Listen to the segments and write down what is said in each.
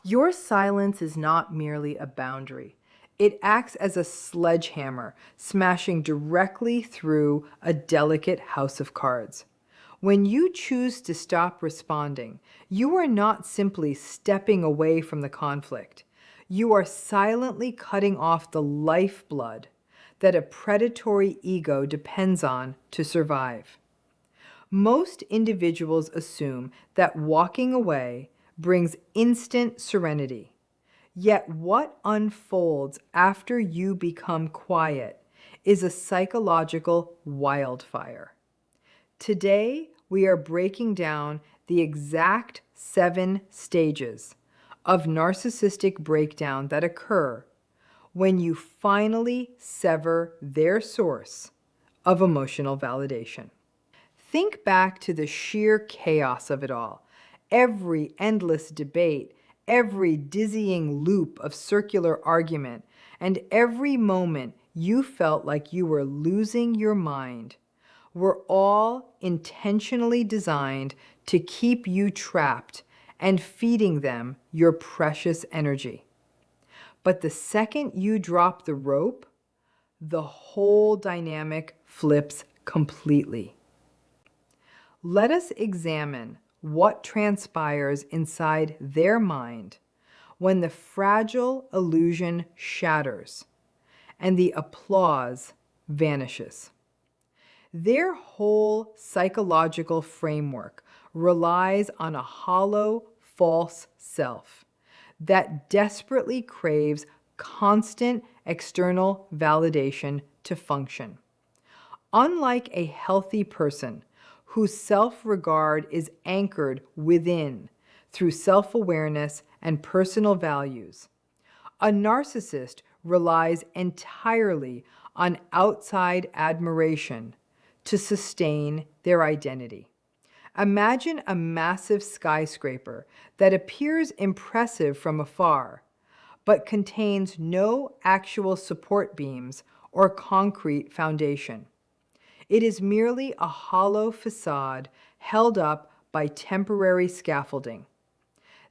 Your silence is not merely a boundary. It acts as a sledgehammer, smashing directly through a delicate house of cards. When you choose to stop responding, you are not simply stepping away from the conflict. You are silently cutting off the lifeblood that a predatory ego depends on to survive. Most individuals assume that walking away brings instant serenity. Yet what unfolds after you become quiet is a psychological wildfire. Today, we are breaking down the exact 7 stages of narcissistic breakdown that occur when you finally sever their source of emotional validation. Think back to the sheer chaos of it all. Every endless debate, every dizzying loop of circular argument, and every moment you felt like you were losing your mind were all intentionally designed to keep you trapped and feeding them your precious energy. But the second you drop the rope, the whole dynamic flips completely. Let us examine what transpires inside their mind when the fragile illusion shatters and the applause vanishes. Their whole psychological framework relies on a hollow, false self that desperately craves constant external validation to function. Unlike a healthy person whose self-regard is anchored within through self-awareness and personal values, a narcissist relies entirely on outside admiration to sustain their identity. Imagine a massive skyscraper that appears impressive from afar, but contains no actual support beams or concrete foundation. It is merely a hollow facade held up by temporary scaffolding.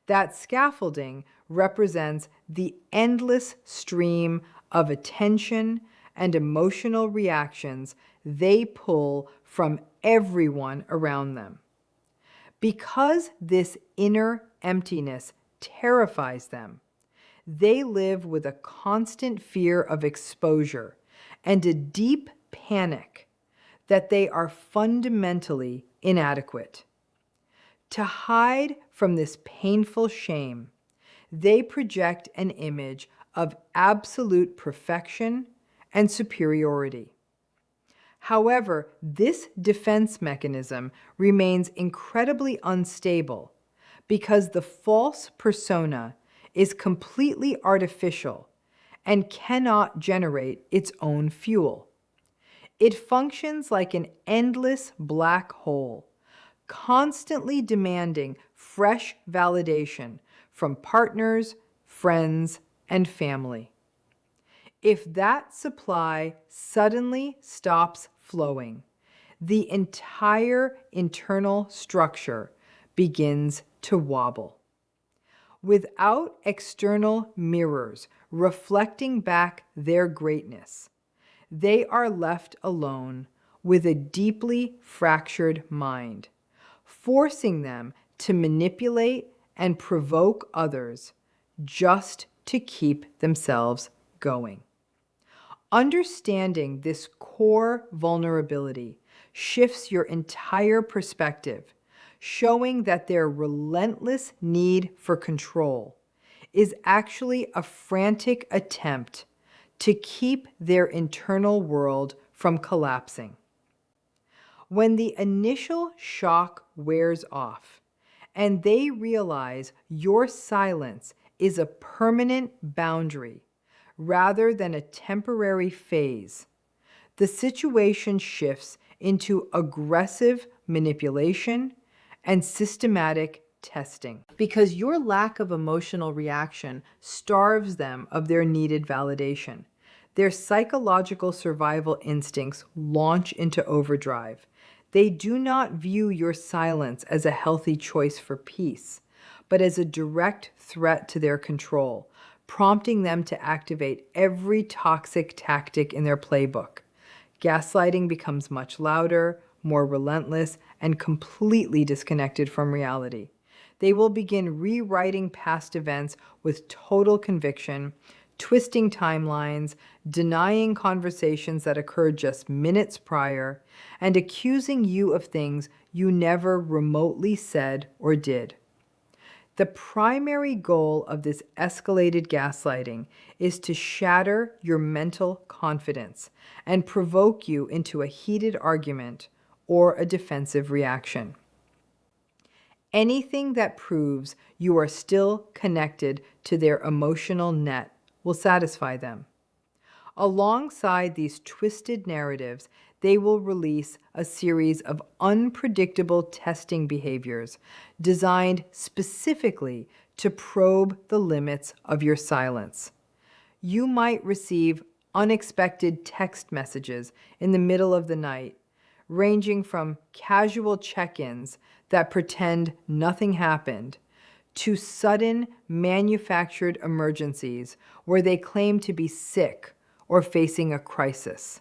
That scaffolding represents the endless stream of attention and emotional reactions they pull from everyone around them. Because this inner emptiness terrifies them, they live with a constant fear of exposure and a deep panic that they are fundamentally inadequate. To hide from this painful shame, they project an image of absolute perfection and superiority. However, this defense mechanism remains incredibly unstable because the false persona is completely artificial and cannot generate its own fuel. It functions like an endless black hole, constantly demanding fresh validation from partners, friends, and family. If that supply suddenly stops flowing, the entire internal structure begins to wobble. Without external mirrors reflecting back their greatness, they are left alone with a deeply fractured mind, forcing them to manipulate and provoke others just to keep themselves going. Understanding this core vulnerability shifts your entire perspective, showing that their relentless need for control is actually a frantic attempt to keep their internal world from collapsing. When the initial shock wears off and they realize your silence is a permanent boundary rather than a temporary phase, the situation shifts into aggressive manipulation and systematic testing. Because your lack of emotional reaction starves them of their needed validation. Their psychological survival instincts launch into overdrive. They do not view your silence as a healthy choice for peace, but as a direct threat to their control, prompting them to activate every toxic tactic in their playbook. Gaslighting becomes much louder, more relentless, and completely disconnected from reality. They will begin rewriting past events with total conviction, twisting timelines, denying conversations that occurred just minutes prior, and accusing you of things you never remotely said or did. The primary goal of this escalated gaslighting is to shatter your mental confidence and provoke you into a heated argument or a defensive reaction. Anything that proves you are still connected to their emotional net will satisfy them. Alongside these twisted narratives, they will release a series of unpredictable testing behaviors designed specifically to probe the limits of your silence. You might receive unexpected text messages in the middle of the night, ranging from casual check-ins that pretend nothing happened to sudden manufactured emergencies where they claim to be sick or facing a crisis.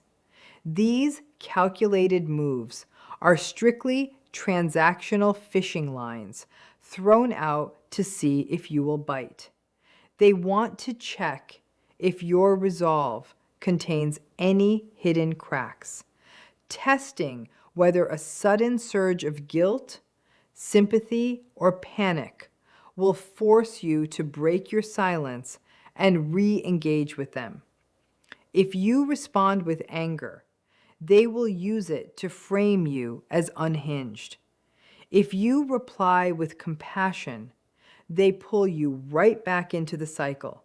These calculated moves are strictly transactional fishing lines thrown out to see if you will bite. They want to check if your resolve contains any hidden cracks, testing whether a sudden surge of guilt, sympathy, or panic will force you to break your silence and re-engage with them. If you respond with anger, they will use it to frame you as unhinged. If you reply with compassion, they pull you right back into the cycle.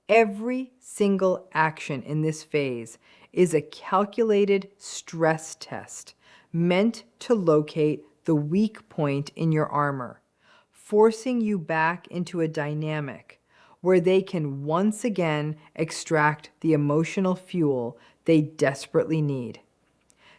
Every single action in this phase is a calculated stress test meant to locate the weak point in your armor, forcing you back into a dynamic where they can once again extract the emotional fuel they desperately need.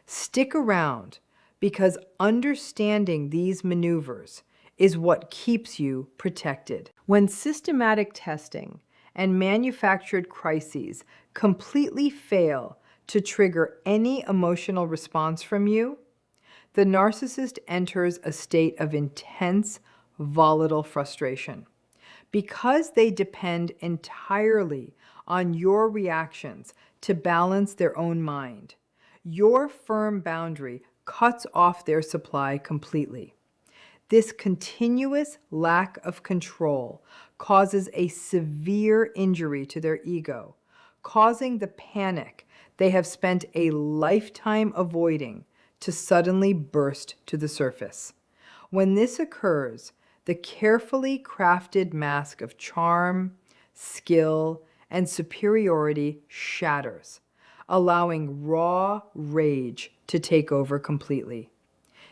Stick around, because understanding these maneuvers is what keeps you protected. When systematic testing and manufactured crises completely fail to trigger any emotional response from you, the narcissist enters a state of intense, volatile frustration. Because they depend entirely on your reactions to balance their own mind, your firm boundary cuts off their supply completely. This continuous lack of control causes a severe injury to their ego, causing the panic they have spent a lifetime avoiding to suddenly burst to the surface. When this occurs, the carefully crafted mask of charm, skill, and superiority shatters, allowing raw rage to take over completely.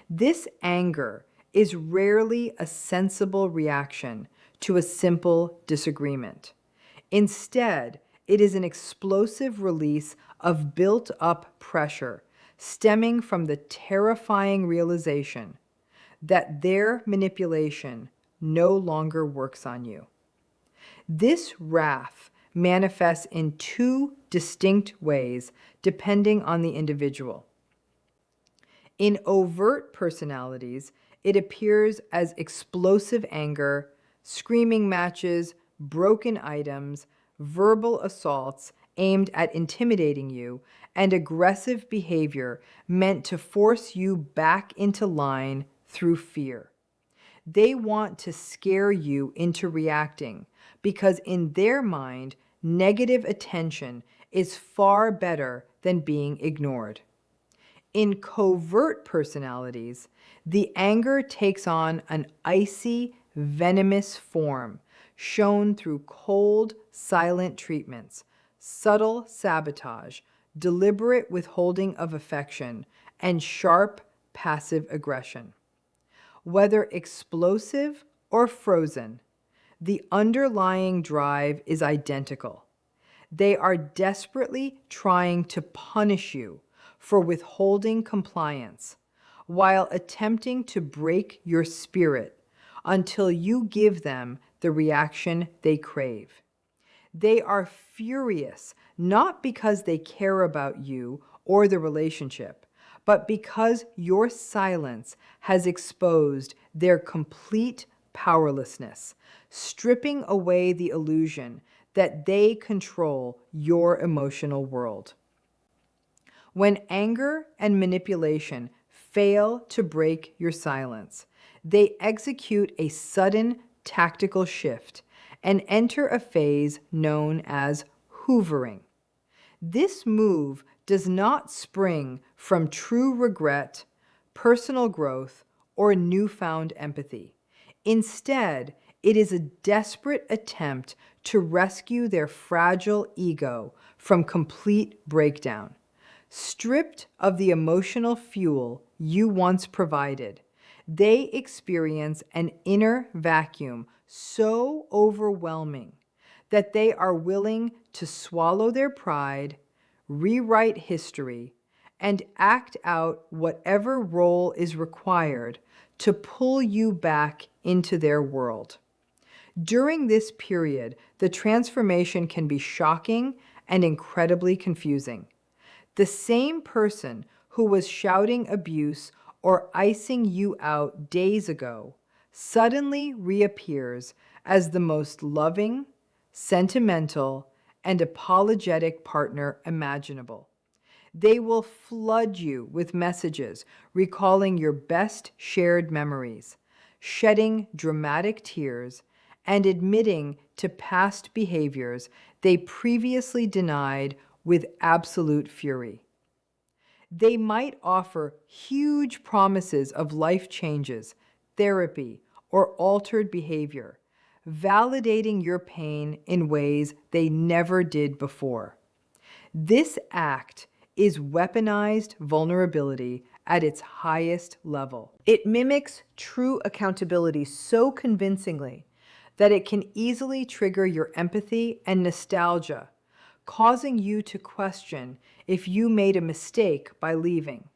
This anger is rarely a sensible reaction to a simple disagreement. Instead, it is an explosive release of built-up pressure stemming from the terrifying realization that their manipulation no longer works on you. This wrath manifests in two distinct ways depending on the individual. In overt personalities, it appears as explosive anger, screaming matches, broken items, verbal assaults aimed at intimidating you, and aggressive behavior meant to force you back into line through fear. They want to scare you into reacting because in their mind, negative attention is far better than being ignored. In covert personalities, the anger takes on an icy, venomous form shown through cold, silent treatments, subtle sabotage, deliberate withholding of affection, and sharp, passive aggression. Whether explosive or frozen, the underlying drive is identical. They are desperately trying to punish you for withholding compliance while attempting to break your spirit until you give them the reaction they crave. They are furious, not because they care about you or the relationship, but because your silence has exposed their complete powerlessness, stripping away the illusion that they control your emotional world. When anger and manipulation fail to break your silence, they execute a sudden tactical shift and enter a phase known as hoovering. This move does not spring from true regret, personal growth, or newfound empathy. Instead, it is a desperate attempt to rescue their fragile ego from complete breakdown. Stripped of the emotional fuel you once provided, they experience an inner vacuum so overwhelming that they are willing to swallow their pride, rewrite history, and act out whatever role is required to pull you back into their world. During this period, the transformation can be shocking and incredibly confusing. The same person who was shouting abuse or icing you out days ago suddenly reappears as the most loving, sentimental, and apologetic partner imaginable. They will flood you with messages recalling your best shared memories, shedding dramatic tears, and admitting to past behaviors they previously denied with absolute fury. They might offer huge promises of life changes, therapy, or altered behavior, validating your pain in ways they never did before. This act is weaponized vulnerability at its highest level. It mimics true accountability so convincingly that it can easily trigger your empathy and nostalgia, causing you to question if you made a mistake by leaving.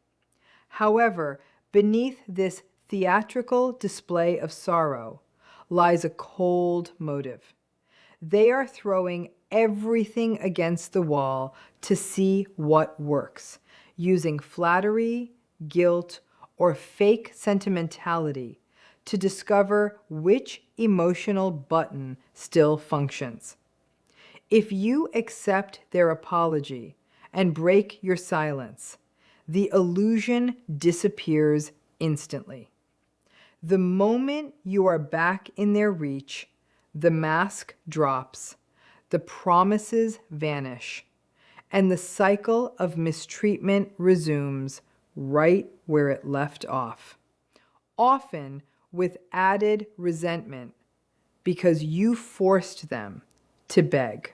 However, beneath this theatrical display of sorrow lies a cold motive. They are throwing everything against the wall to see what works, using flattery, guilt, or fake sentimentality to discover which emotional button still functions. If you accept their apology and break your silence, the illusion disappears instantly. The moment you are back in their reach, the mask drops, the promises vanish, and the cycle of mistreatment resumes right where it left off, often with added resentment because you forced them to beg.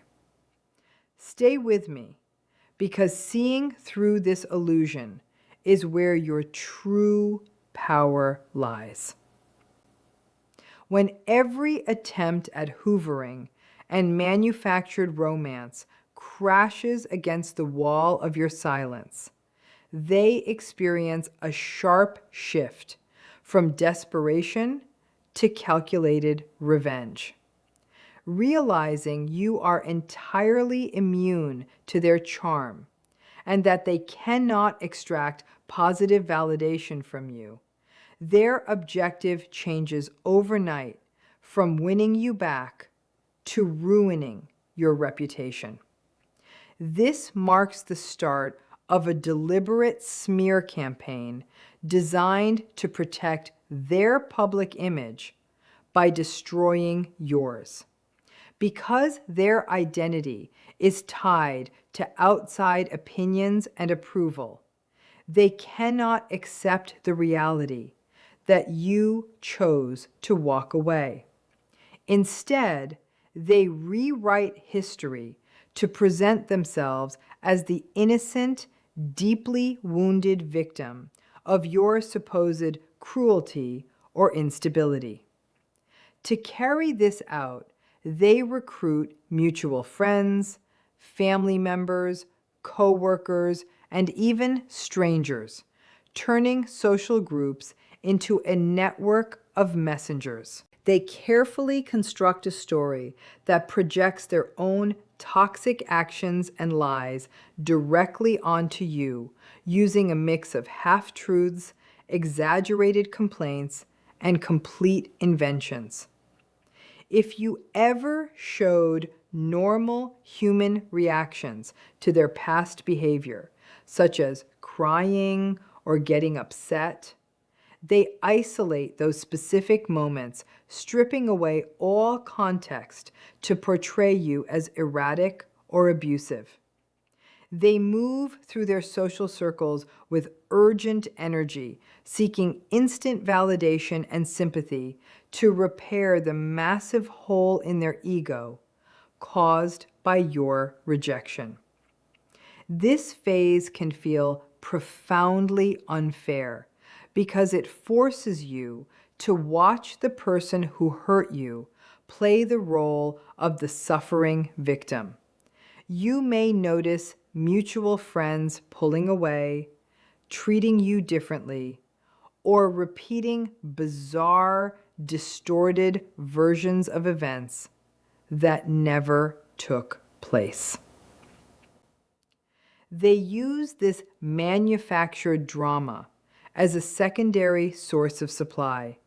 Stay with me, because seeing through this illusion is where your true power lies. When every attempt at hoovering and manufactured romance crashes against the wall of your silence, they experience a sharp shift from desperation to calculated revenge. Realizing you are entirely immune to their charm and that they cannot extract positive validation from you, their objective changes overnight from winning you back to ruining your reputation. This marks the start of a deliberate smear campaign designed to protect their public image by destroying yours. Because their identity is tied to outside opinions and approval, they cannot accept the reality that you chose to walk away. Instead, they rewrite history to present themselves as the innocent, deeply wounded victim of your supposed cruelty or instability. To carry this out, they recruit mutual friends, family members, co-workers, and even strangers, turning social groups into a network of messengers. They carefully construct a story that projects their own toxic actions and lies directly onto you, using a mix of half-truths, exaggerated complaints, and complete inventions. If you ever showed normal human reactions to their past behavior, such as crying or getting upset, they isolate those specific moments, stripping away all context to portray you as erratic or abusive. They move through their social circles with urgent energy, seeking instant validation and sympathy to repair the massive hole in their ego caused by your rejection. This phase can feel profoundly unfair because it forces you to watch the person who hurt you play the role of the suffering victim. You may notice mutual friends pulling away, treating you differently, or repeating bizarre, distorted versions of events that never took place. They use this manufactured drama as a secondary source of supply,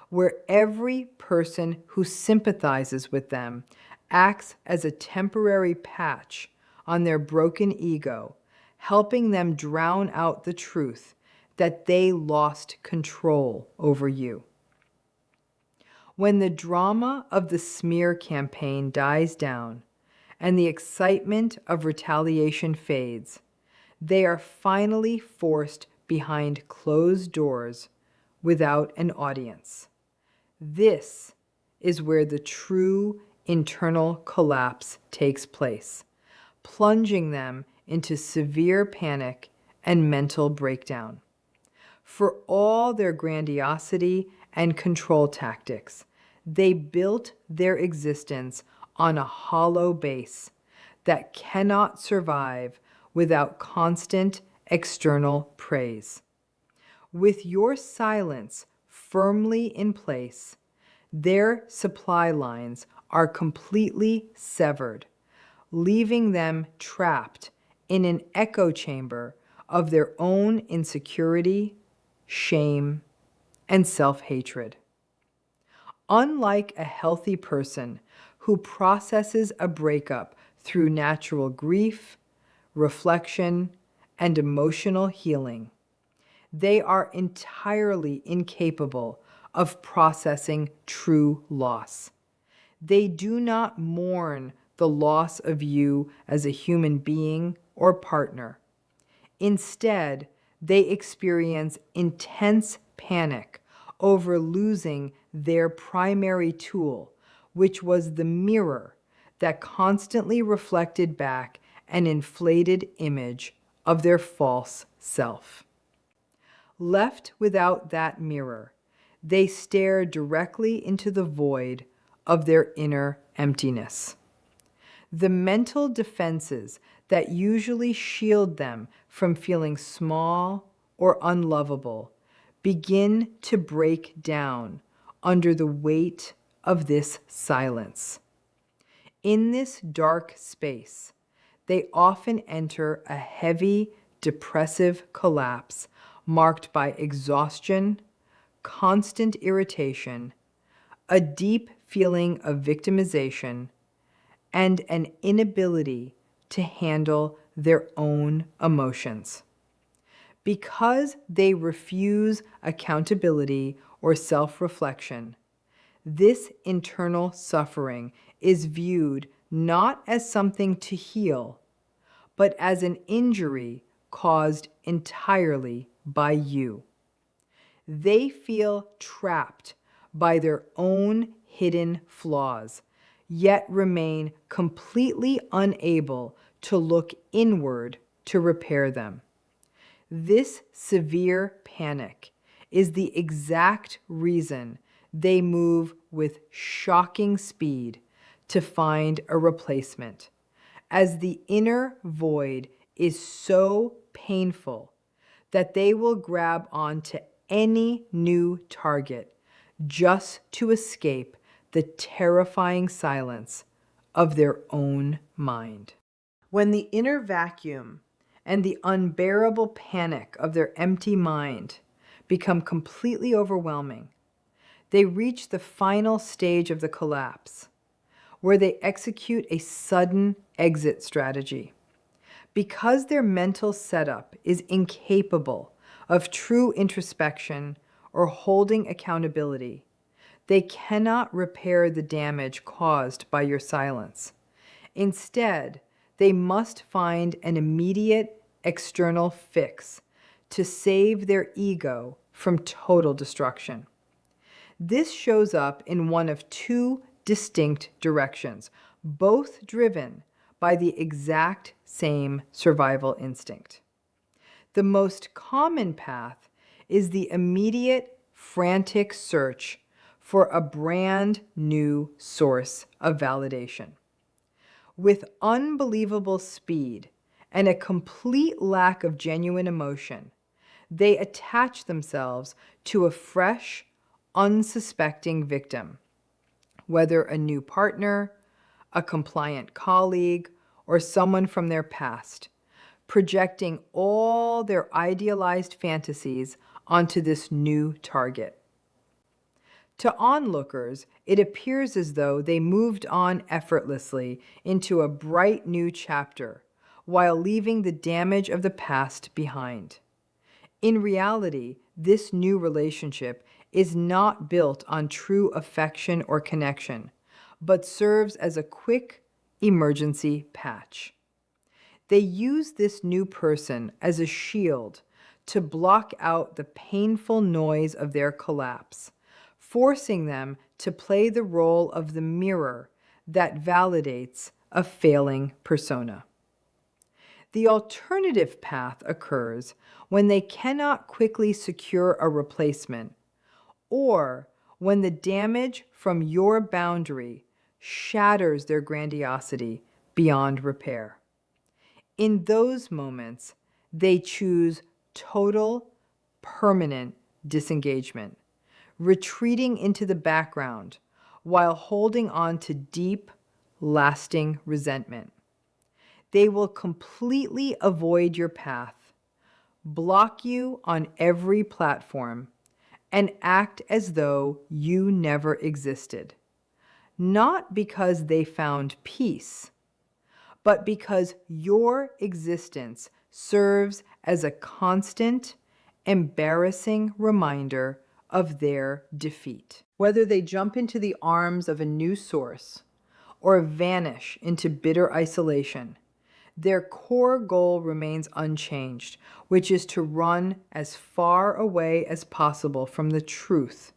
where every person who sympathizes with them acts as a temporary patch on their broken ego, helping them drown out the truth that they lost control over you. When the drama of the smear campaign dies down and the excitement of retaliation fades, they are finally forced behind closed doors without an audience. This is where the true internal collapse takes place, plunging them into severe panic and mental breakdown. For all their grandiosity and control tactics, they built their existence on a hollow base that cannot survive without constant external praise. With your silence firmly in place, their supply lines are completely severed, leaving them trapped in an echo chamber of their own insecurity, shame, and self-hatred. Unlike a healthy person who processes a breakup through natural grief, reflection, and emotional healing, they are entirely incapable of processing true loss. They do not mourn the loss of you as a human being or partner. Instead, they experience intense panic over losing their primary tool, which was the mirror that constantly reflected back an inflated image of their false self. Left without that mirror, they stare directly into the void of their inner emptiness. The mental defenses that usually shield them from feeling small or unlovable begin to break down under the weight of this silence. In this dark space, they often enter a heavy, depressive collapse marked by exhaustion, constant irritation, a deep feeling of victimization, and an inability to handle their own emotions. Because they refuse accountability or self-reflection, this internal suffering is viewed not as something to heal, but as an injury caused entirely by you. They feel trapped by their own hidden flaws, yet remain completely unable to look inward to repair them. This severe panic is the exact reason they move with shocking speed to find a replacement, as the inner void is so painful that they will grab onto any new target just to escape the terrifying silence of their own mind. When the inner vacuum and the unbearable panic of their empty mind become completely overwhelming, they reach the final stage of the collapse, where they execute a sudden exit strategy. Because their mental setup is incapable of true introspection or holding accountability, they cannot repair the damage caused by your silence. Instead, they must find an immediate external fix to save their ego from total destruction. This shows up in one of two distinct directions, both driven by the exact same survival instinct. The most common path is the immediate, frantic search for a brand new source of validation. With unbelievable speed and a complete lack of genuine emotion, they attach themselves to a fresh, unsuspecting victim, whether a new partner, a compliant colleague, or someone from their past, projecting all their idealized fantasies onto this new target. To onlookers, it appears as though they moved on effortlessly into a bright new chapter, while leaving the damage of the past behind. In reality, this new relationship is not built on true affection or connection, but serves as a quick emergency patch. They use this new person as a shield to block out the painful noise of their collapse, forcing them to play the role of the mirror that validates a failing persona. The alternative path occurs when they cannot quickly secure a replacement, or when the damage from your boundary shatters their grandiosity beyond repair. In those moments, they choose total, permanent disengagement, retreating into the background while holding on to deep, lasting resentment. They will completely avoid your path, block you on every platform, and act as though you never existed. Not because they found peace, but because your existence serves as a constant, embarrassing reminder of their defeat. Whether they jump into the arms of a new source or vanish into bitter isolation, their core goal remains unchanged, which is to run as far away as possible from the truth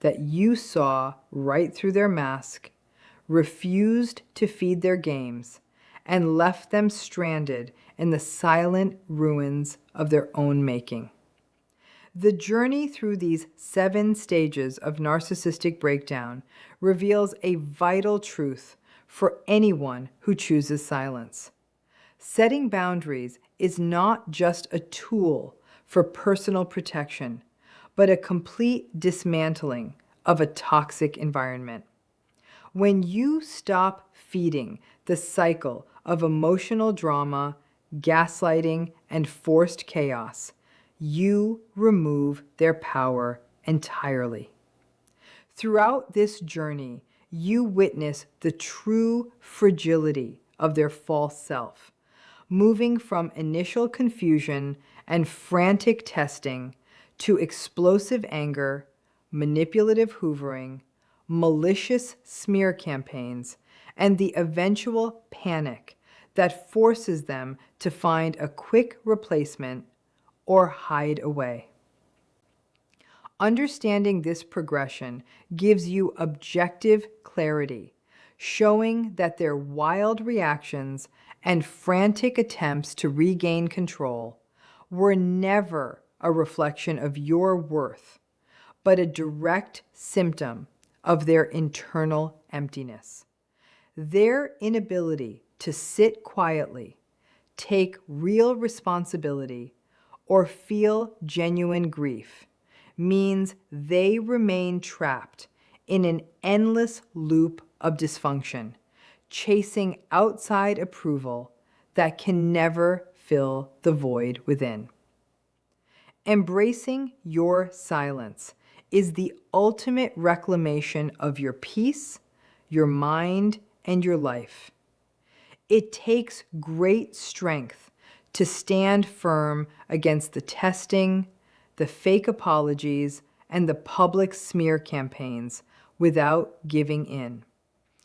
that you saw right through their mask, refused to feed their games, and left them stranded in the silent ruins of their own making. The journey through these 7 stages of narcissistic breakdown reveals a vital truth for anyone who chooses silence. Setting boundaries is not just a tool for personal protection, but a complete dismantling of a toxic environment. When you stop feeding the cycle of emotional drama, gaslighting, and forced chaos, you remove their power entirely. Throughout this journey, you witness the true fragility of their false self, moving from initial confusion and frantic testing to explosive anger, manipulative hoovering, malicious smear campaigns, and the eventual panic that forces them to find a quick replacement or hide away. Understanding this progression gives you objective clarity, showing that their wild reactions and frantic attempts to regain control were never a reflection of your worth, but a direct symptom of their internal emptiness. Their inability to sit quietly, take real responsibility, or feel genuine grief means they remain trapped in an endless loop of dysfunction, chasing outside approval that can never fill the void within. Embracing your silence is the ultimate reclamation of your peace, your mind, and your life. It takes great strength to stand firm against the testing, the fake apologies, and the public smear campaigns without giving in.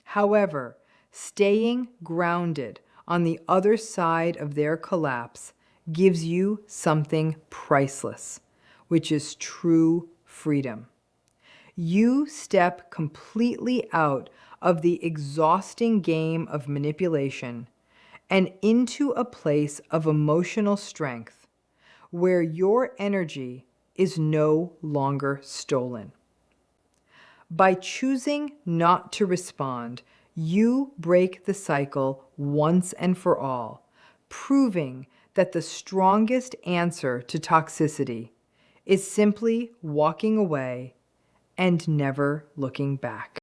However, staying grounded on the other side of their collapse gives you something priceless, which is true freedom. You step completely out of the exhausting game of manipulation and into a place of emotional strength where your energy is no longer stolen. By choosing not to respond, you break the cycle once and for all, proving that the strongest answer to toxicity is simply walking away and never looking back.